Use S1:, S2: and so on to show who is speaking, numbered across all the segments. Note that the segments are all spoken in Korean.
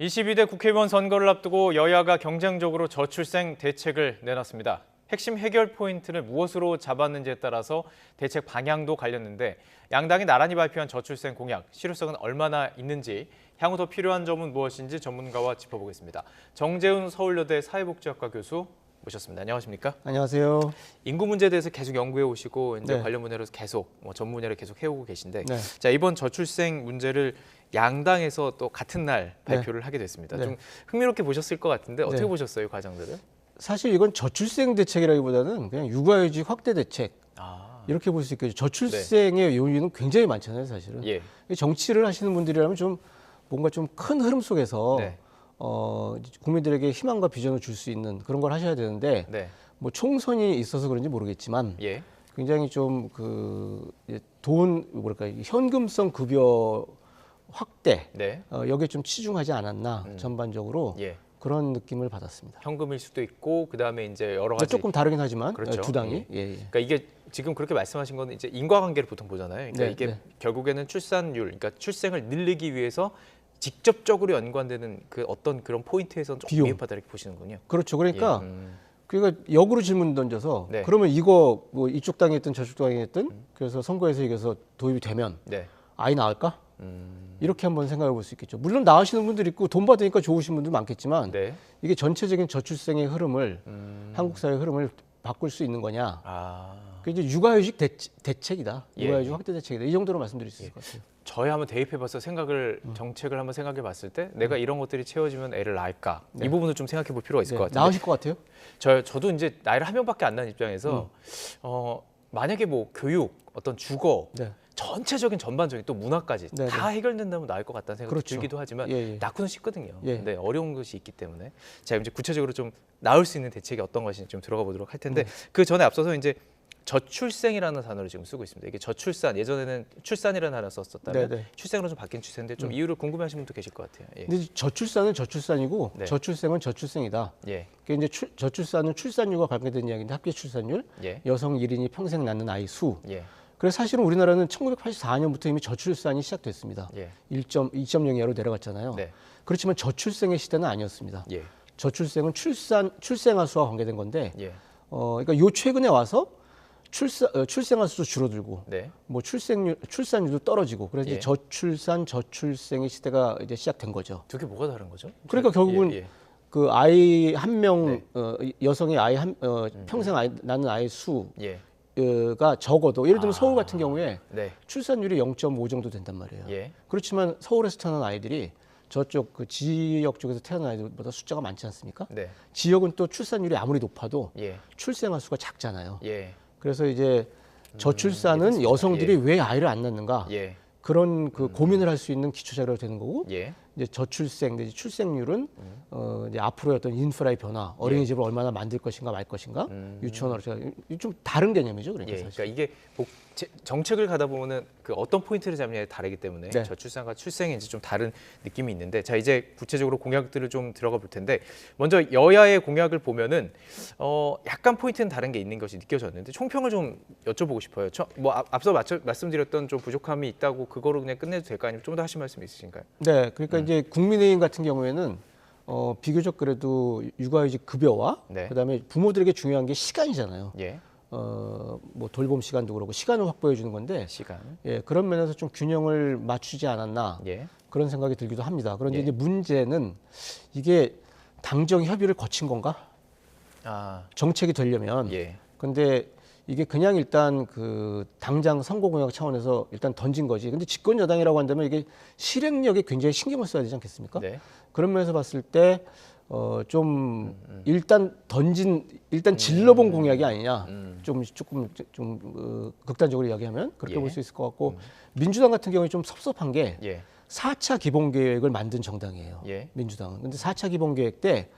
S1: 22대 국회의원 선거를 앞두고 여야가 경쟁적으로 저출생 대책을 내놨습니다. 핵심 해결 포인트를 무엇으로 잡았는지에 따라서 대책 방향도 갈렸는데 양당이 나란히 발표한 저출생 공약, 실효성은 얼마나 있는지, 향후 더 필요한 점은 무엇인지 전문가와 짚어보겠습니다. 정재훈 서울여대 사회복지학과 교수 모셨습니다. 안녕하십니까?
S2: 안녕하세요.
S1: 인구 문제에 대해서 계속 연구해 오시고 이제
S2: 네.
S1: 관련 분야로 계속 전문 분야를 계속 해오고 계신데
S2: 네.
S1: 자, 이번 저출생 문제를 양당에서 또 같은 날 발표를 하게 됐습니다.
S2: 네.
S1: 좀 흥미롭게 보셨을 것 같은데 어떻게
S2: 네.
S1: 보셨어요, 과정들을?
S2: 사실 이건 저출생 대책이라기보다는 그냥 육아휴직 확대 대책 이렇게 볼 수 있겠죠. 저출생의 요인은 굉장히 많잖아요, 사실은.
S1: 예.
S2: 정치를 하시는 분들이라면 좀 뭔가 좀 큰 흐름 속에서
S1: 네.
S2: 국민들에게 희망과 비전을 줄 수 있는 그런 걸 하셔야 되는데
S1: 네.
S2: 뭐 총선이 있어서 그런지 모르겠지만
S1: 예.
S2: 굉장히 좀 돈 뭐랄까 현금성 급여 확대
S1: 네.
S2: 여기에 좀 치중하지 않았나 전반적으로
S1: 예.
S2: 그런 느낌을 받았습니다.
S1: 현금일 수도 있고 그다음에 이제 여러 가지
S2: 조금 다르긴 하지만
S1: 그렇죠.
S2: 두 당이
S1: 그러니까 이게 지금 그렇게 말씀하신 거는 이제 인과관계를 보통 보잖아요. 그러니까
S2: 네,
S1: 이게
S2: 네.
S1: 결국에는 출산율, 그러니까 출생을 늘리기 위해서 직접적으로 연관되는 그 어떤 그런 포인트에서는 좀
S2: 비용.
S1: 미흡하다 이렇게 보시는군요.
S2: 그렇죠. 그러니까
S1: 예.
S2: 그러니까 역으로 질문 던져서
S1: 네.
S2: 그러면 이거 뭐 이쪽 당이 했든 저쪽 당이 했든 그래서 선거에서 이겨서 도입이 되면
S1: 네.
S2: 아이 낳을까? 이렇게 한번 생각해 볼 수 있겠죠. 물론 낳으시는 분들 있고 돈 받으니까 좋으신 분들 많겠지만
S1: 네.
S2: 이게 전체적인 저출생의 흐름을 한국 사회 흐름을 바꿀 수 있는 거냐?
S1: 아.
S2: 그 이제 육아휴직 대책이다.
S1: 예.
S2: 육아휴직 확대 대책이다. 이 정도로 말씀드릴 수 있을 것 같아요.
S1: 저희 한번 대입해봐서 정책을 한번 생각해봤을 때 내가 이런 것들이 채워지면 애를 낳을까 이 부분을 좀 생각해볼 필요가 있을 것 같아요.
S2: 나으실 것 같아요?
S1: 저도 이제 나이를 한 명밖에 안 난 입장에서 만약에 뭐 교육, 어떤 주거,
S2: 네.
S1: 전체적인 전반적인 또 문화까지
S2: 네,
S1: 다 해결된다면 나을 것 같다는 생각이
S2: 그렇죠.
S1: 들기도 하지만
S2: 예.
S1: 낳고는 쉽거든요.
S2: 예.
S1: 네, 어려운 것이 있기 때문에 자 이제 구체적으로 좀 나을 수 있는 대책이 어떤 것인지 좀 들어가 보도록 할 텐데 그 전에 앞서서 이제 저출생이라는 단어를 지금 쓰고 있습니다. 이게 저출산, 예전에는 출산이라는 단어 썼었다면
S2: 네네.
S1: 출생으로 좀 바뀐 추세인데 좀 이유를 궁금해하시는 분도 계실 것 같아요. 예.
S2: 근데 저출산은 저출산이고
S1: 네.
S2: 저출생은 저출생이다.
S1: 예.
S2: 그게 이제 저출산은 출산율과 관계된 이야기인데 합계 출산율,
S1: 예.
S2: 여성 1인이 평생 낳는 아이 수.
S1: 예.
S2: 그래서 사실은 우리나라는 1984년부터 이미 저출산이 시작됐습니다.
S1: 예.
S2: 2.0 이하로 내려갔잖아요.
S1: 네.
S2: 그렇지만 저출생의 시대는 아니었습니다.
S1: 예.
S2: 저출생은 출생아 수와 관계된 건데,
S1: 예.
S2: 그러니까 요 최근에 와서 출생아 수도 줄어들고,
S1: 네.
S2: 뭐 출산율도 떨어지고, 그래서 이제
S1: 예.
S2: 저출산, 저출생의 시대가 이제 시작된 거죠.
S1: 두 개 뭐가 다른 거죠?
S2: 그러니까 결국은
S1: 예.
S2: 그 아이 한 명,
S1: 네.
S2: 여성의 아이 평생 낳는 아이 수가
S1: 예.
S2: 적어도 예를 들면 서울 같은 경우에
S1: 네.
S2: 출산율이 0.5 정도 된단 말이에요.
S1: 예.
S2: 그렇지만 서울에서 태어난 아이들이 저쪽 그 지역 쪽에서 태어난 아이들보다 숫자가 많지 않습니까?
S1: 네.
S2: 지역은 또 출산율이 아무리 높아도
S1: 예.
S2: 출생아 수가 작잖아요.
S1: 예.
S2: 그래서 이제 저출산은
S1: 이해됐습니다.
S2: 여성들이 왜 아이를 안 낳는가
S1: 예.
S2: 그런 그 고민을 할 수 있는 기초 자료가 되는 거고
S1: 예.
S2: 이제 저출생 내지 출생률은 이제 앞으로의 어떤 인프라의 변화, 어린이집을 얼마나 만들 것인가 말 것인가, 유치원으로 좀 다른 개념이죠, 그러니까
S1: 예.
S2: 사실.
S1: 그러니까 이게 정책을 가다 보면은 그 어떤 포인트를 잡느냐에 다르기 때문에
S2: 네.
S1: 저출산과 출생이 이제 좀 다른 느낌이 있는데 자 이제 구체적으로 공약들을 좀 들어가 볼 텐데 먼저 여야의 공약을 보면은 약간 포인트는 다른 게 있는 것이 느껴졌는데 총평을 좀 여쭤보고 싶어요. 뭐 앞서 말씀드렸던 좀 부족함이 있다고 그거로 그냥 끝내도 될까 아니면 좀 더 하실 말씀 있으신가요?
S2: 네, 그러니까 이제 국민의힘 같은 경우에는 비교적 그래도 육아휴직 급여와
S1: 네.
S2: 그다음에 부모들에게 중요한 게 시간이잖아요.
S1: 예.
S2: 뭐 돌봄 시간도 그렇고 시간을 확보해 주는 건데,
S1: 시간.
S2: 예, 그런 면에서 좀 균형을 맞추지 않았나
S1: 예.
S2: 그런 생각이 들기도 합니다. 그런데
S1: 예.
S2: 이제 문제는 이게 당정 협의를 거친 건가?
S1: 아.
S2: 정책이 되려면.
S1: 예.
S2: 근데 이게 그냥 일단 그 당장 선거 공약 차원에서 일단 던진 거지. 근데 집권 여당이라고 한다면 이게 실행력에 굉장히 신경을 써야 되지 않겠습니까?
S1: 네.
S2: 그런 면에서 봤을 때 일단 질러본 공약이 아니냐. 조금 극단적으로 이야기하면 그렇게
S1: 예.
S2: 볼 수 있을 것 같고 민주당 같은 경우에 좀 섭섭한 게
S1: 예.
S2: 4차 기본계획을 만든 정당이에요.
S1: 예.
S2: 민주당은. 근데 4차 기본계획 때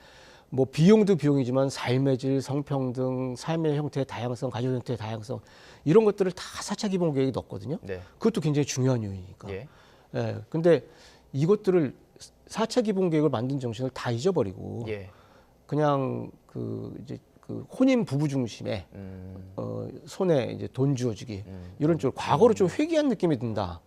S2: 뭐 비용도 비용이지만 삶의 질, 성평등, 삶의 형태의 다양성, 가족 형태의 다양성 이런 것들을 다 4차 기본계획에 넣었거든요.
S1: 네.
S2: 그것도 굉장히 중요한 요인이니까.
S1: 예.
S2: 예. 근데 이것들을 4차 기본계획을 만든 정신을 다 잊어버리고
S1: 예.
S2: 그냥 그 이제 그 혼인 부부 중심의 손에 이제 돈 주어주기 이런 쪽 과거로 좀 회귀한 느낌이 든다.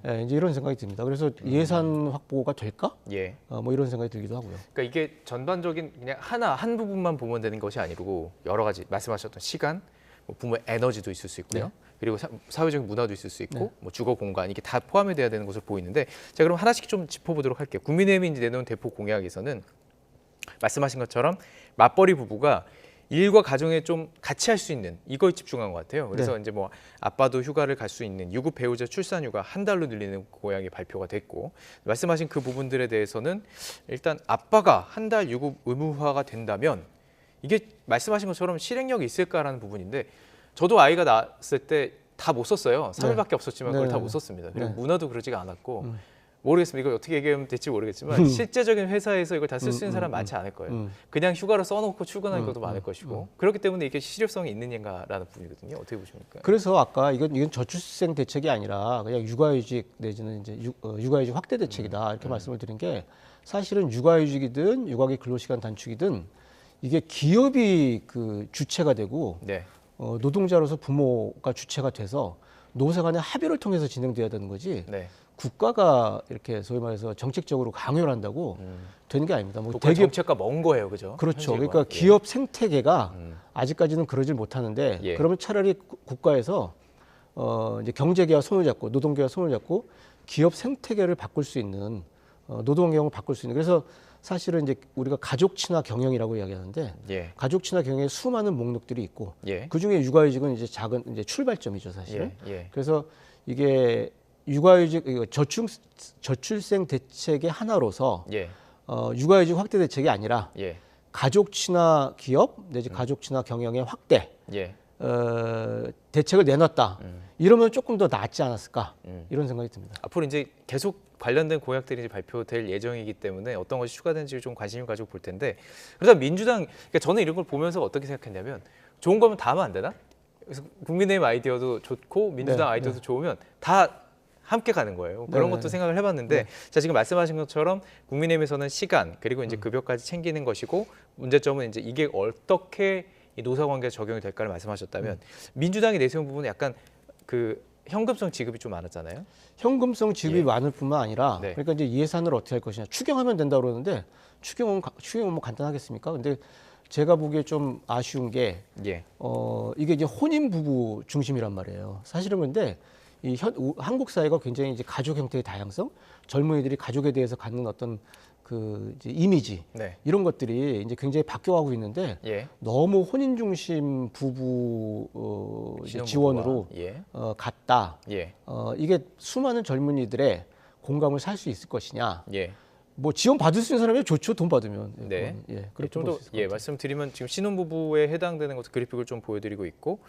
S2: 예, 이제 이런 생각이 듭니다. 그래서 예산 확보가 될까?
S1: 예.
S2: 뭐 이런 생각이 들기도 하고요.
S1: 그러니까 이게 전반적인 그냥 한 부분만 보면 되는 것이 아니고 여러 가지 말씀하셨던 시간, 뭐 부모의 에너지도 있을 수 있고요.
S2: 네.
S1: 그리고 사회적인 문화도 있을 수 있고
S2: 네.
S1: 뭐 주거 공간 이게 다 포함이 돼야 되는 것으로 보이는데 제가 그럼 하나씩 좀 짚어보도록 할게요. 국민의힘이 이제 내놓은 대표 공약에서는 말씀하신 것처럼 맞벌이 부부가 일과 가정에 좀 같이 할 수 있는 이거에 집중한 것 같아요. 그래서 이제 뭐 아빠도 휴가를 갈 수 있는 유급 배우자 출산휴가 한 달로 늘리는 공약이 발표가 됐고 말씀하신 그 부분들에 대해서는 일단 아빠가 한 달 유급 의무화가 된다면 이게 말씀하신 것처럼 실행력이 있을까라는 부분인데 저도 아이가 낳았을 때 다 못 썼어요. 3일밖에 없었지만 그걸 다 못 썼습니다. 그리고 문화도 그러지가 않았고 모르겠습니다. 이걸 어떻게 얘기하면 될지 모르겠지만 실제적인 회사에서 이걸 다 쓸 수 있는 사람 많지 않을 거예요. 그냥 휴가를 써놓고 출근하는 것도 많을 것이고 그렇기 때문에 이게 실효성이 있느냐라는 부분이거든요. 어떻게 보십니까?
S2: 그래서 아까 이건 저출생 대책이 아니라 그냥 육아휴직 내지는 이제 육아휴직 확대 대책이다 이렇게 말씀을 드린 게 사실은 육아휴직이든 육아기 근로시간 단축이든 이게 기업이 그 주체가 되고
S1: 네.
S2: 노동자로서 부모가 주체가 돼서 노사 간의 합의를 통해서 진행돼야 되는 거지.
S1: 네.
S2: 국가가 이렇게 소위 말해서 정책적으로 강요를 한다고 되는 게 아닙니다. 뭐
S1: 국가 정책과 먼 거예요, 그죠?
S2: 그렇죠.
S1: 현실과.
S2: 그러니까 기업 생태계가 아직까지는 그러질 못하는데
S1: 예.
S2: 그러면 차라리 국가에서 이제 경제계와 손을 잡고 노동계와 손을 잡고 기업 생태계를 바꿀 수 있는 노동 경영을 바꿀 수 있는 그래서 사실은 이제 우리가 가족 친화 경영이라고 이야기하는데
S1: 예.
S2: 가족 친화 경영에 수많은 목록들이 있고
S1: 예.
S2: 그 중에 육아휴직은 이제 작은 이제 출발점이죠, 사실은.
S1: 예. 예.
S2: 그래서 이게 육아휴직 이거 저출생 대책의 하나로서
S1: 예.
S2: 육아휴직 확대 대책이 아니라
S1: 예.
S2: 가족 친화 기업 내지 가족 친화 경영의 확대
S1: 예.
S2: 대책을 내놨다. 이러면 조금 더 낫지 않았을까 이런 생각이 듭니다.
S1: 앞으로 이제 계속 관련된 공약들이 이제 발표될 예정이기 때문에 어떤 것이 추가된지 좀 관심을 가지고 볼 텐데 그러다 민주당 그러니까 저는 이런 걸 보면서 어떻게 생각했냐면 좋은 거면 다 하면 안 되나? 그래서 국민의힘 아이디어도 좋고 민주당
S2: 네,
S1: 아이디어도 좋으면 다 함께 가는 거예요. 그런
S2: 네,
S1: 것도
S2: 네.
S1: 생각을 해봤는데 자 지금 말씀하신 것처럼 국민의힘에서는 시간 그리고 이제 급여까지 챙기는 것이고 문제점은 이제 이게 어떻게 이 노사관계에 적용이 될까를 말씀하셨다면 민주당이 내세운 부분은 약간 그 현금성 지급이 좀 많았잖아요.
S2: 현금성 지급이
S1: 예.
S2: 많을 뿐만 아니라
S1: 네.
S2: 그러니까 이제 예산을 어떻게 할 것이냐 추경하면 된다고 그러는데 추경은 뭐 간단하겠습니까? 근데 제가 보기에 좀 아쉬운 게
S1: 예.
S2: 이게 이제 혼인 부부 중심이란 말이에요. 사실은 근데 한국 사회가 굉장히 이제 가족 형태의 다양성, 젊은이들이 가족에 대해서 갖는 어떤 그 이제 이미지
S1: 네.
S2: 이런 것들이 이제 굉장히 바뀌어가고 있는데
S1: 예.
S2: 너무 혼인 중심 부부 이제
S1: 신혼부부와,
S2: 지원으로
S1: 예.
S2: 갔다.
S1: 예.
S2: 이게 수많은 젊은이들의 공감을 살 수 있을 것이냐.
S1: 예.
S2: 뭐 지원 받을 수 있는 사람이 좋죠. 돈 받으면.
S1: 네.
S2: 그렇게
S1: 좀
S2: 볼
S1: 더
S2: 수 있을 것 같아요.
S1: 말씀드리면 지금 신혼부부에 해당되는 것도 그래픽을 좀 보여드리고 있고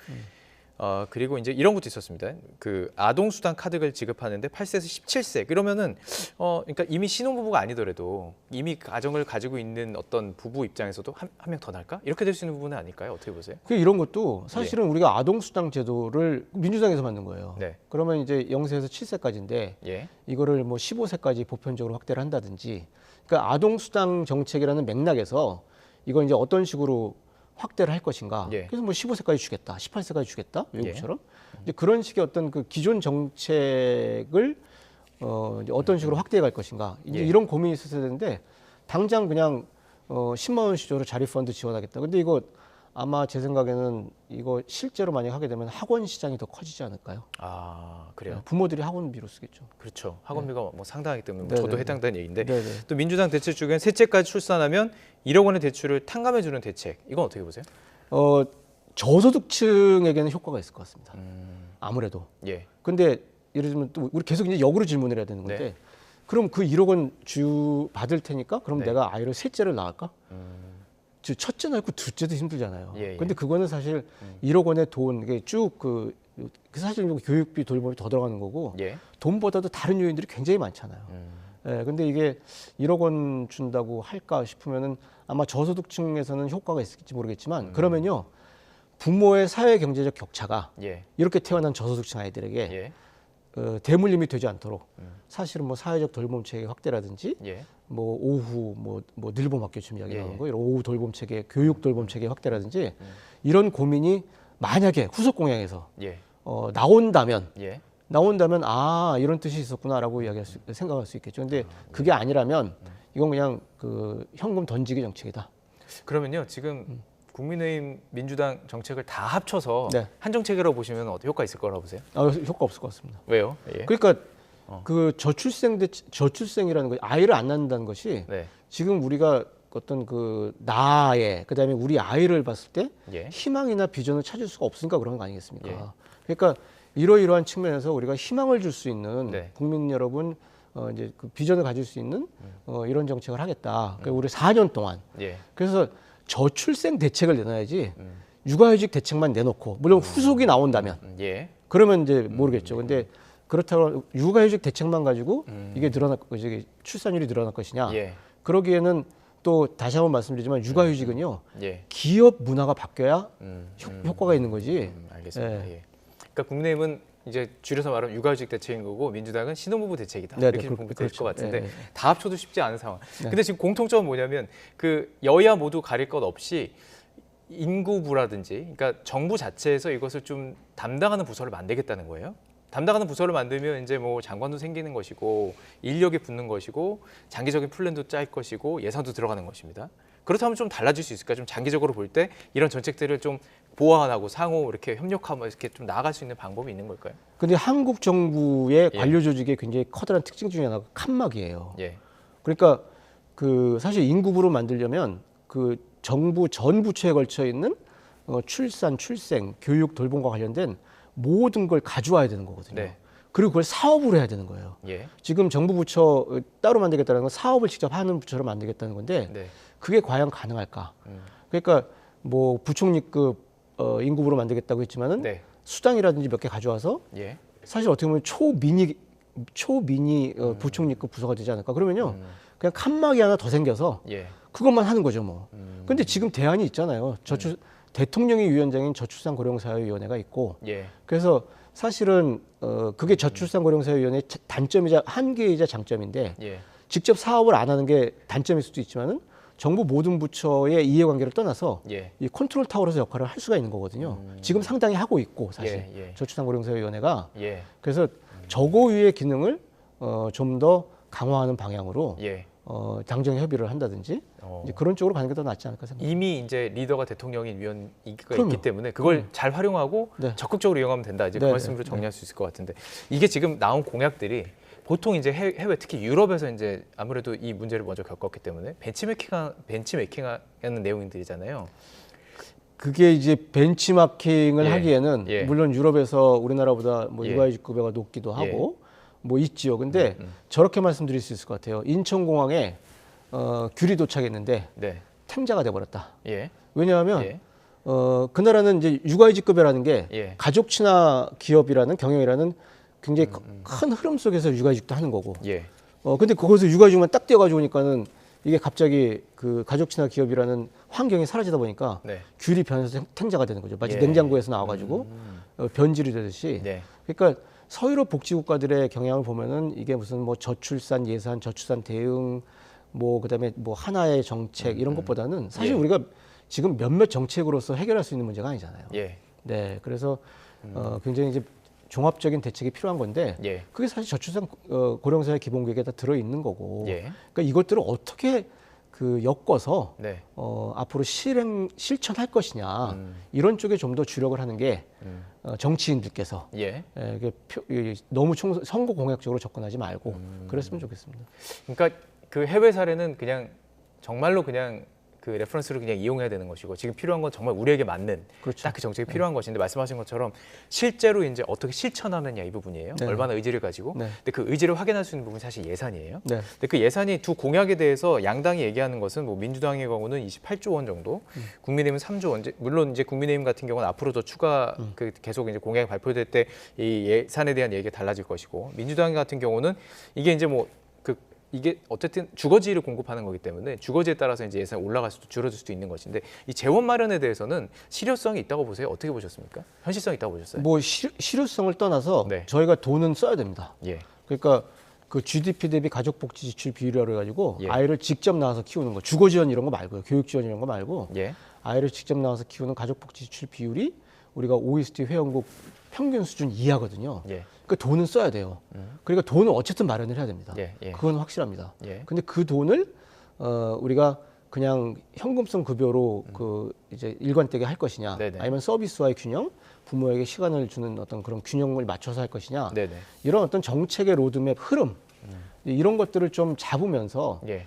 S1: 그리고 이제 이런 것도 있었습니다. 그 아동수당 카드를 지급하는데 8세에서 17세 그러면은 그러니까 이미 신혼부부가 아니더라도 이미 가정을 가지고 있는 어떤 부부 입장에서도 한 명 더 날까? 이렇게 될 수 있는 부분은 아닐까요? 어떻게 보세요?
S2: 이런 것도 사실은 우리가 아동수당 제도를 민주당에서 만든 거예요.
S1: 네.
S2: 그러면 이제 0세에서 7세까지인데
S1: 예.
S2: 이거를 뭐 15세까지 보편적으로 확대를 한다든지 그러니까 아동수당 정책이라는 맥락에서 이걸 이제 어떤 식으로 확대를 할 것인가.
S1: 예.
S2: 그래서 뭐 15세까지 주겠다, 18세까지 주겠다, 외국처럼 이제 그런 식의 어떤 그 기존 정책을 이제 어떤 식으로 확대해 갈 것인가. 이제
S1: 예.
S2: 이런 고민이 있었어야 되는데 당장 그냥 10만 원 시조로 자립펀드 지원하겠다. 근데 이거 아마 제 생각에는 이거 실제로 만약 하게 되면 학원 시장이 더 커지지 않을까요?
S1: 아 그래요.
S2: 부모들이 학원비로 쓰겠죠.
S1: 그렇죠. 학원비가 뭐 상당하기 때문에
S2: 네,
S1: 저도
S2: 네,
S1: 해당되는 얘기인데
S2: 네네.
S1: 또 민주당 대책 중엔 셋째까지 출산하면 1억 원의 대출을 탕감해주는 대책 이건 어떻게 보세요?
S2: 저소득층에게는 효과가 있을 것 같습니다. 아무래도.
S1: 예.
S2: 근데 예를 들면 또 우리 계속 이제 역으로 질문을 해야 되는 건데,
S1: 네.
S2: 그럼 그 1억 원 받을 테니까 그럼
S1: 네.
S2: 내가 아이를 셋째를 낳을까? 첫째 낳고 둘째도 힘들잖아요.
S1: 예, 예.
S2: 근데 그거는 사실 1억 원의 돈 이게 쭉 사실 교육비 돌봄이 더 들어가는 거고
S1: 예.
S2: 돈보다도 다른 요인들이 굉장히 많잖아요. 예, 근데 이게 1억 원 준다고 할까 싶으면은 아마 저소득층에서는 효과가 있을지 모르겠지만 그러면요 부모의 사회 경제적 격차가
S1: 예.
S2: 이렇게 태어난 저소득층 아이들에게
S1: 예.
S2: 대물림이 되지 않도록 사실은 뭐 사회적 돌봄 체계 확대라든지
S1: 예.
S2: 뭐 오후 뭐 늘봄 학교 지금 이야기
S1: 예,
S2: 나오는 거 이런 오후 돌봄 체계, 교육 돌봄 체계 확대라든지 이런 고민이 만약에 후속 공약에서
S1: 예,
S2: 나온다면
S1: 예,
S2: 아 이런 뜻이 있었구나라고 생각할 수 있겠죠. 근데 그게 아니라면 이건 그냥 그 현금 던지기 정책이다.
S1: 그러면요, 지금 국민의힘, 민주당 정책을 다 합쳐서
S2: 네.
S1: 한 정책이라고 보시면 어떻게 효과 있을 거라고 보세요?
S2: 효과 없을 것 같습니다.
S1: 왜요? 예.
S2: 그러니까 그 저출생이라는 거, 아이를 안 낳는다는 것이
S1: 네.
S2: 지금 우리가 어떤 그 나의 그다음에 우리 아이를 봤을 때
S1: 예.
S2: 희망이나 비전을 찾을 수가 없으니까 그런 거 아니겠습니까?
S1: 예.
S2: 그러니까 이러이러한 측면에서 우리가 희망을 줄 수 있는
S1: 네.
S2: 국민 여러분 이제 그 비전을 가질 수 있는 이런 정책을 하겠다. 그러니까 우리 4년 동안
S1: 예.
S2: 그래서 저출생 대책을 내놔야지 육아휴직 대책만 내놓고 물론 후속이 나온다면
S1: 예.
S2: 그러면 이제 모르겠죠. 근데 그렇다고 육아휴직 대책만 가지고 이게 출산율이 늘어날 것이냐?
S1: 예.
S2: 그러기에는 또 다시 한번 말씀드리지만 육아휴직은요
S1: 예.
S2: 기업 문화가 바뀌어야
S1: 음.
S2: 효과가 있는 거지.
S1: 알겠습니다. 예. 그러니까 국민의힘은 이제 줄여서 말하면 육아휴직 대책인 거고 민주당은 신혼부부 대책이다.
S2: 네,
S1: 이렇게
S2: 네,
S1: 보면 될
S2: 그렇죠.
S1: 것 같은데
S2: 네, 네.
S1: 다 합쳐도 쉽지 않은 상황.
S2: 네.
S1: 근데 지금 공통점은 뭐냐면 그 여야 모두 가릴 것 없이 인구부라든지 그러니까 정부 자체에서 이것을 좀 담당하는 부서를 만들겠다는 거예요. 담당하는 부서를 만들면 이제 뭐 장관도 생기는 것이고 인력이 붙는 것이고 장기적인 플랜도 짤 것이고 예산도 들어가는 것입니다. 그렇다면 좀 달라질 수 있을까? 좀 장기적으로 볼 때 이런 정책들을 좀 보완하고 상호 이렇게 협력하면 이렇게 좀 나아갈 수 있는 방법이 있는 걸까요?
S2: 근데 한국 정부의
S1: 예.
S2: 관료 조직의 굉장히 커다란 특징 중에 하나가 칸막이에요.
S1: 예.
S2: 그러니까 그 사실 인구부로 만들려면 그 정부 전 부처에 걸쳐 있는 출산, 출생, 교육, 돌봄과 관련된 모든 걸 가져와야 되는 거거든요.
S1: 네.
S2: 그리고 그걸 사업으로 해야 되는 거예요.
S1: 예.
S2: 지금 정부 부처 따로 만들겠다는 건 사업을 직접 하는 부처로 만들겠다는 건데
S1: 네.
S2: 그게 과연 가능할까? 그러니까 뭐 부총리급 인구부로 만들겠다고 했지만은
S1: 네.
S2: 수당이라든지 몇 개 가져와서
S1: 예.
S2: 사실 어떻게 보면 초미니 부총리급 부서가 되지 않을까? 그러면요 그냥 칸막이 하나 더 생겨서
S1: 예.
S2: 그것만 하는 거죠 뭐. 근데 지금 대안이 있잖아요. 대통령이 위원장인 저출산고령사회위원회가 있고
S1: 예.
S2: 그래서 사실은 그게 저출산고령사회위원회의 단점이자 한계이자 장점인데
S1: 예.
S2: 직접 사업을 안 하는 게 단점일 수도 있지만은 정부 모든 부처의 이해관계를 떠나서
S1: 예.
S2: 이 컨트롤 타워로서 역할을 할 수가 있는 거거든요. 지금 상당히 하고 있고 사실
S1: 예, 예.
S2: 저출산고령사회위원회가
S1: 예.
S2: 그래서 저고유의 기능을 좀 더 강화하는 방향으로
S1: 예.
S2: 당정 협의를 한다든지 이제 그런 쪽으로 가는 게 더 낫지 않을까 생각합니다.
S1: 이미 이제 리더가 대통령인 위원이가
S2: 그럼요.
S1: 있기 때문에 그걸 잘 활용하고
S2: 네.
S1: 적극적으로 이용하면 된다. 이제 그
S2: 네,
S1: 말씀으로
S2: 네,
S1: 정리할 수 있을 것 같은데 이게 지금 나온 공약들이 보통 이제 해외 특히 유럽에서 이제 아무래도 이 문제를 먼저 겪었기 때문에 벤치메이킹하는 내용들이잖아요.
S2: 그게 이제 벤치마킹을
S1: 예.
S2: 하기에는
S1: 예.
S2: 물론 유럽에서 우리나라보다 뭐
S1: 예.
S2: 육아휴직 급여가 높기도
S1: 예.
S2: 하고 뭐 있지요. 근데 저렇게 말씀드릴 수 있을 것 같아요. 인천공항에 귤이 도착했는데
S1: 네.
S2: 탱자가 돼버렸다.
S1: 예.
S2: 왜냐하면
S1: 예.
S2: 그 나라는 이제 육아휴직 급여라는 게
S1: 예.
S2: 가족 친화 기업이라는 경영이라는 굉장히 큰 흐름 속에서 육아휴직도 하는 거고.
S1: 예.
S2: 근데 거기서 육아휴직만 딱 떼어가지고 오니까는 이게 갑자기 그 가족 친화 기업이라는 환경이 사라지다 보니까
S1: 네.
S2: 귤이 변해서 탱자가 되는 거죠. 마치
S1: 예.
S2: 냉장고에서 나와가지고 변질이 되듯이.
S1: 네.
S2: 그러니까 서유럽 복지국가들의 경향을 보면은 이게 무슨 뭐 저출산 예산, 저출산 대응, 뭐 그다음에 뭐 하나의 정책 이런 것보다는 사실
S1: 예.
S2: 우리가 지금 몇몇 정책으로서 해결할 수 있는 문제가 아니잖아요.
S1: 예.
S2: 네, 그래서 굉장히 이제 종합적인 대책이 필요한 건데
S1: 예.
S2: 그게 사실 저출산 고령사회 기본계획에 다 들어 있는 거고.
S1: 예.
S2: 그러니까 이것들을 어떻게 그 엮어서
S1: 네.
S2: 앞으로 실천할 것이냐 이런 쪽에 좀 더 주력을 하는 게 정치인들께서
S1: 예.
S2: 이게 너무 선거 공약적으로 접근하지 말고 그랬으면 좋겠습니다.
S1: 그러니까 그 해외 사례는 그냥 정말로 그냥 그 레퍼런스로 그냥 이용해야 되는 것이고 지금 필요한 건 정말 우리에게 맞는
S2: 그렇죠.
S1: 딱 그 정책이 필요한 것인데 말씀하신 것처럼 실제로 이제 어떻게 실천하느냐 이 부분이에요.
S2: 네.
S1: 얼마나 의지를 가지고.
S2: 네.
S1: 근데 그 의지를 확인할 수 있는 부분이 사실 예산이에요.
S2: 네.
S1: 근데 그 예산이 두 공약에 대해서 양당이 얘기하는 것은 뭐 민주당의 경우는 28조 원 정도, 국민의힘은 3조 원. 물론 이제 국민의힘 같은 경우는 앞으로 더 추가 그 계속 이제 공약이 발표될 때 이 예산에 대한 얘기가 달라질 것이고 민주당 같은 경우는 이게 이제 뭐 이게 어쨌든 주거지를 공급하는 거기 때문에 주거지에 따라서 이제 예산이 올라갈 수도 줄어들 수도 있는 것인데 이 재원 마련에 대해서는 실효성이 있다고 보세요? 어떻게 보셨습니까? 현실성이 있다고 보셨어요?
S2: 뭐 실효성을 떠나서
S1: 네.
S2: 저희가 돈은 써야 됩니다.
S1: 예.
S2: 그러니까 그 GDP 대비 가족복지 지출 비율이라 가지고
S1: 예.
S2: 아이를 직접 낳아서 키우는 거, 주거 지원 이런 거 말고요, 교육 지원 이런 거 말고
S1: 예.
S2: 아이를 직접 낳아서 키우는 가족복지 지출 비율이 우리가 OECD 회원국 평균 수준 이하거든요.
S1: 예.
S2: 그러니까 돈은 써야 돼요. 그러니까 돈을 어쨌든 마련을 해야 됩니다.
S1: 예. 예.
S2: 그건 확실합니다.
S1: 예.
S2: 근데 그 돈을 우리가 그냥 현금성 급여로 그 이제 일관되게 할 것이냐,
S1: 네네.
S2: 아니면 서비스와의 균형, 부모에게 시간을 주는 어떤 그런 균형을 맞춰서 할 것이냐,
S1: 네네.
S2: 이런 어떤 정책의 로드맵 흐름 이런 것들을 좀 잡으면서
S1: 예.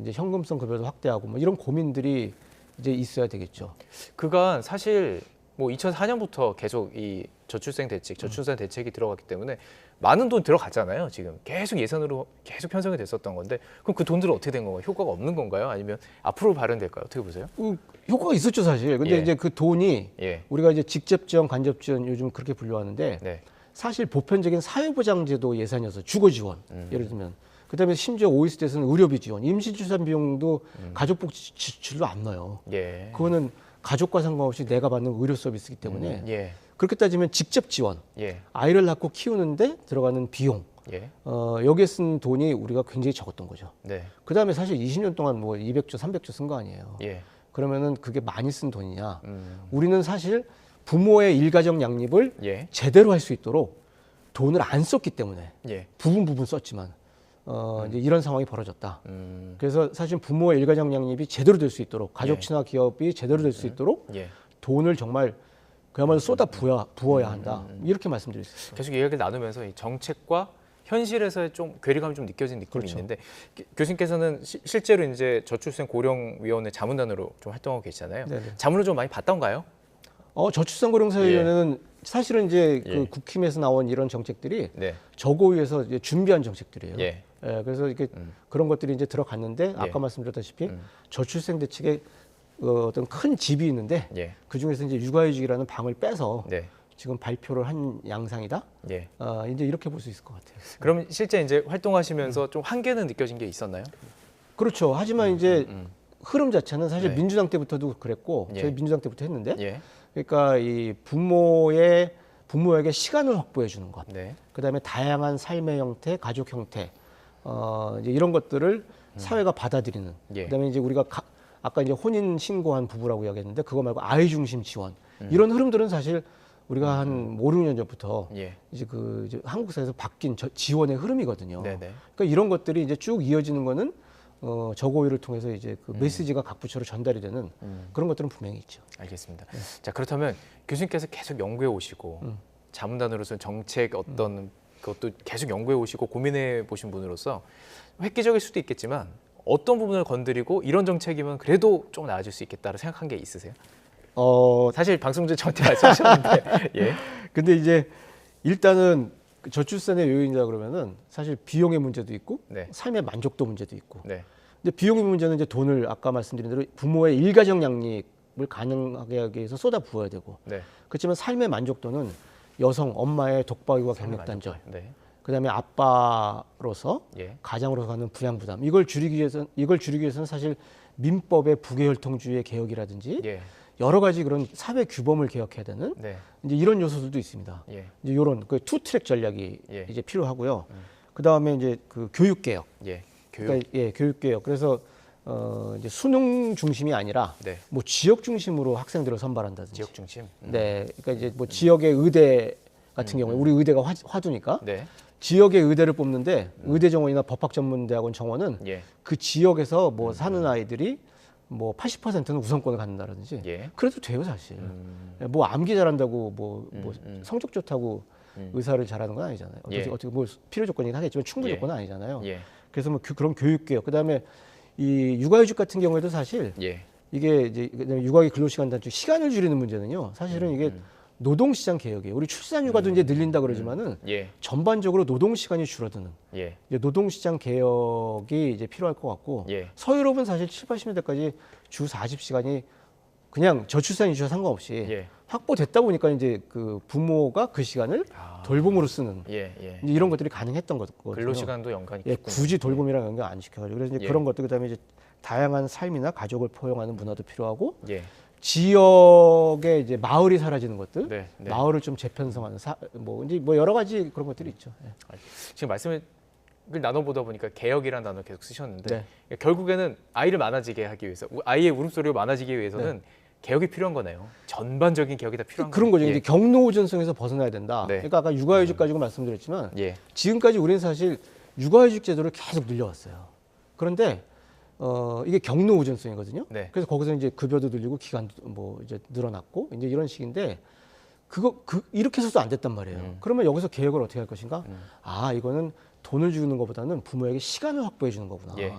S2: 이제 현금성 급여도 확대하고 뭐 이런 고민들이 이제 있어야 되겠죠.
S1: 그간 사실 뭐 2004년부터 계속 이 저출생 대책, 저출산 대책이 들어갔기 때문에 많은 돈 들어갔잖아요. 지금 계속 예산으로 계속 편성이 됐었던 건데 그럼 그 돈들은 어떻게 된 건가요? 효과가 없는 건가요? 아니면 앞으로 발현될까요? 어떻게 보세요?
S2: 효과가 있었죠 사실. 근데
S1: 예.
S2: 이제 그 돈이
S1: 예.
S2: 우리가 이제 직접 지원, 간접 지원 요즘 그렇게 분류하는데
S1: 네.
S2: 사실 보편적인 사회보장제도 예산이어서 주거 지원 예를 들면 그다음에 심지어 OECD에서는 의료비 지원, 임신출산 비용도 가족복지 지출로 안 넣어요.
S1: 예.
S2: 그거는 가족과 상관없이 내가 받는 의료 서비스이기 때문에
S1: 예.
S2: 그렇게 따지면 직접 지원,
S1: 예.
S2: 아이를 낳고 키우는데 들어가는 비용,
S1: 예.
S2: 여기에 쓴 돈이 우리가 굉장히 적었던 거죠.
S1: 네.
S2: 그다음에 사실 20년 동안 뭐 200조, 300조 쓴 거 아니에요.
S1: 예.
S2: 그러면은 그게 많이 쓴 돈이냐? 우리는 사실 부모의 일가정 양립을
S1: 예.
S2: 제대로 할 수 있도록 돈을 안 썼기 때문에
S1: 예.
S2: 부분 썼지만 이제 이런 상황이 벌어졌다.
S1: 음.
S2: 그래서 사실 부모의 일가정 양립이 제대로 될 수 있도록 가족 친화 기업이 제대로 될 수 있도록
S1: 예.
S2: 돈을 정말 그야말로 쏟아 부어야 한다. 이렇게 말씀드릴 수 있어요.
S1: 계속 이야기를 나누면서 이 정책과 현실에서의 좀 괴리감이 좀 느껴지는 느낌이
S2: 그렇죠.
S1: 있는데 교수님께서는 실제로 이제 저출생 고령위원회 자문단으로 좀 활동하고 계시잖아요.
S2: 네네.
S1: 자문을 좀 많이 받던가요?
S2: 저출산고령사회위원회는 사실은 이제
S1: 예.
S2: 그 국힘에서 나온 이런 정책들이
S1: 네.
S2: 저고위에서 이제 준비한 정책들이에요.
S1: 예.
S2: 그래서 이렇게 그런 것들이 이제 들어갔는데 아까
S1: 예.
S2: 말씀드렸다시피 저출생 대책에 어떤 큰 집이 있는데
S1: 예.
S2: 그 중에서 이제 육아휴직이라는 방을 빼서
S1: 네.
S2: 지금 발표를 한 양상이다.
S1: 예.
S2: 이제 이렇게 볼 수 있을 것 같아요.
S1: 그럼 실제 이제 활동하시면서 좀 한계는 느껴진 게 있었나요?
S2: 그렇죠. 하지만 이제 흐름 자체는 사실
S1: 네.
S2: 민주당 때부터도 그랬고
S1: 예.
S2: 저희 민주당 때부터 했는데
S1: 예.
S2: 그러니까 이 부모에게 시간을 확보해 주는 것.
S1: 네.
S2: 그다음에 다양한 삶의 형태, 가족 형태, 이제 이런 것들을 사회가 받아들이는.
S1: 예.
S2: 그다음에 이제 우리가 아까 이제 혼인 신고한 부부라고 이야기했는데 그거 말고 아이 중심 지원 이런 흐름들은 사실 우리가 한 5, 6년 전부터
S1: 예.
S2: 이제 이제 한국 사회에서 바뀐 지원의 흐름이거든요.
S1: 네네.
S2: 그러니까 이런 것들이 이제 쭉 이어지는 거는 저고위를 통해서 이제 그 메시지가 각 부처로 전달이 되는 그런 것들은 분명히 있죠.
S1: 알겠습니다. 자, 그렇다면 교수님께서 계속 연구해 오시고 자문단으로서 정책 어떤 그것도 계속 연구해 오시고 고민해 보신 분으로서 획기적일 수도 있겠지만 어떤 부분을 건드리고 이런 정책이면 그래도 좀 나아질 수 있겠다고 생각한 게 있으세요? 사실 방송 전에 저한테 말씀하셨는데 예.
S2: 근데 이제 일단은 저출산의 요인이라 그러면은 사실 비용의 문제도 있고
S1: 네.
S2: 삶의 만족도 문제도 있고.
S1: 네.
S2: 근데 비용의 문제는 이제 돈을 아까 말씀드린 대로 부모의 일가정 양립을 가능하게 하기 위해서 쏟아 부어야 되고.
S1: 네.
S2: 그렇지만 삶의 만족도는 여성 엄마의 독박육아 경력 단절.
S1: 네.
S2: 그다음에 아빠로서
S1: 예.
S2: 가장으로서 가는 부양 부담. 이걸 줄이기 위해서는 사실 민법의 부계혈통주의 개혁이라든지
S1: 예.
S2: 여러 가지 그런 사회 규범을 개혁해야 되는
S1: 네.
S2: 이제 이런 요소들도 있습니다.
S1: 예.
S2: 이제 이런 그 투트랙 전략이
S1: 예.
S2: 이제 필요하고요. 그 다음에 이제 그 교육 개혁.
S1: 예. 교육.
S2: 그러니까 교육 개혁. 그래서 이제 수능 중심이 아니라
S1: 네.
S2: 뭐 지역 중심으로 학생들을 선발한다든지.
S1: 지역 중심.
S2: 네. 그러니까 이제 뭐 지역의 의대 같은 경우에 우리 의대가 화두니까
S1: 네.
S2: 지역의 의대를 뽑는데 의대 정원이나 법학전문대학원 정원은
S1: 예.
S2: 그 지역에서 뭐 사는 아이들이 뭐 80%는 우선권을 갖는다든지
S1: 예.
S2: 그래도 돼요 사실. 뭐 암기 잘한다고 뭐 성적 좋다고 의사를 잘하는 건 아니잖아요.
S1: 예.
S2: 어떻게 뭐 필요 조건이긴 하겠지만 충분
S1: 예.
S2: 조건은 아니잖아요.
S1: 예.
S2: 그래서 뭐 그런 교육 개혁 그다음에 이 육아휴직 같은 경우에도 사실
S1: 예.
S2: 이게 이제 그다음에 육아기 근로시간 단축 시간을 줄이는 문제는요. 사실은 이게 노동시장 개혁이에요. 우리 출산휴가도 이제 늘린다 그러지만은
S1: 예.
S2: 전반적으로 노동시간이 줄어드는
S1: 예.
S2: 이제 노동시장 개혁이 이제 필요할 것 같고
S1: 예.
S2: 서유럽은 사실 7, 80년대까지 주 40시간이 그냥 저출산 이슈와 상관없이
S1: 예.
S2: 확보됐다 보니까 이제 그 부모가 그 시간을 돌봄으로 쓰는
S1: 예. 예.
S2: 이제 이런 것들이 가능했던 거거든요.
S1: 근로시간도 연관이
S2: 예,
S1: 있군요.
S2: 굳이 돌봄이랑 연결 안 시켜가지고 그래서 이제
S1: 예.
S2: 그런 것들 그다음에 이제 다양한 삶이나 가족을 포용하는 문화도 필요하고
S1: 예.
S2: 지역에 이제 마을이 사라지는 것들,
S1: 네, 네.
S2: 마을을 좀 재편성하는 뭐 이제 뭐 여러 가지 그런 것들이 있죠. 예.
S1: 지금 말씀을 나눠보다 보니까 개혁이라는 단어 계속 쓰셨는데
S2: 네.
S1: 결국에는 아이를 많아지게 하기 위해서 아이의 울음소리가 많아지기 위해서는 개혁이 필요한 거네요. 전반적인 개혁이 다 필요한
S2: 그런 거죠.
S1: 거예요.
S2: 이제 경로우전성에서 벗어나야 된다.
S1: 네.
S2: 그러니까 아까 육아휴직 가지고 말씀드렸지만
S1: 예.
S2: 지금까지 우리는 사실 육아휴직 제도를 계속 늘려왔어요. 그런데 이게 경로우전성이거든요.
S1: 네.
S2: 그래서 거기서 이제 급여도 늘리고 기간도 뭐 이제 늘어났고 이제 이런 식인데 이렇게 해서도 안 됐단 말이에요. 그러면 여기서 개혁을 어떻게 할 것인가? 아, 이거는 돈을 주는 것보다는 부모에게 시간을 확보해 주는 거구나.
S1: 예.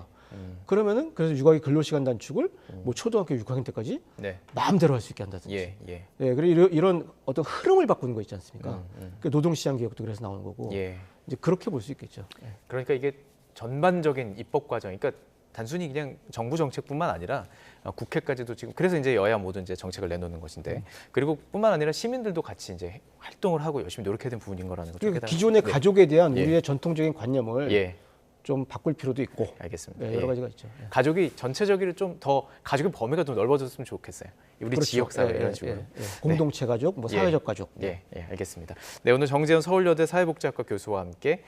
S2: 그러면은 그래서 육아기 근로시간 단축을 뭐 초등학교 6학년 때까지
S1: 네.
S2: 마음대로 할 수 있게 한다든지.
S1: 예. 예.
S2: 예, 그리고 이런 어떤 흐름을 바꾸는 거 있지 않습니까? 그 노동시장 개혁도 그래서 나오는 거고.
S1: 예.
S2: 이제 그렇게 볼 수 있겠죠. 예.
S1: 그러니까 이게 전반적인 입법 과정, 그러니까 단순히 그냥 정부 정책뿐만 아니라 국회까지도 지금 그래서 이제 여야 모두 이제 정책을 내놓는 것인데 그리고 뿐만 아니라 시민들도 같이 이제 활동을 하고 열심히 노력해야 되는 부분인 거라는 거죠.
S2: 그리고 기존의 가족에 대한
S1: 예.
S2: 우리의 전통적인 관념을
S1: 예,
S2: 좀 바꿀 필요도 있고.
S1: 알겠습니다.
S2: 예,
S1: 예.
S2: 여러 가지가 있죠. 예.
S1: 가족이 전체적으로 좀 더 가족의 범위가 좀 넓어졌으면 좋겠어요. 우리
S2: 그렇죠.
S1: 지역 사회
S2: 예,
S1: 이런
S2: 예,
S1: 식으로.
S2: 예. 공동체 가족, 뭐 사회적 가족.
S1: 예, 예, 알겠습니다. 네, 오늘 정재현 서울여대 사회복지학과 교수와 함께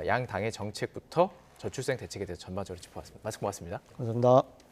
S1: 양 당의 정책부터 저출생 대책에 대해서 전반적으로 짚어봤습니다. 말씀 고맙습니다.
S2: 감사합니다.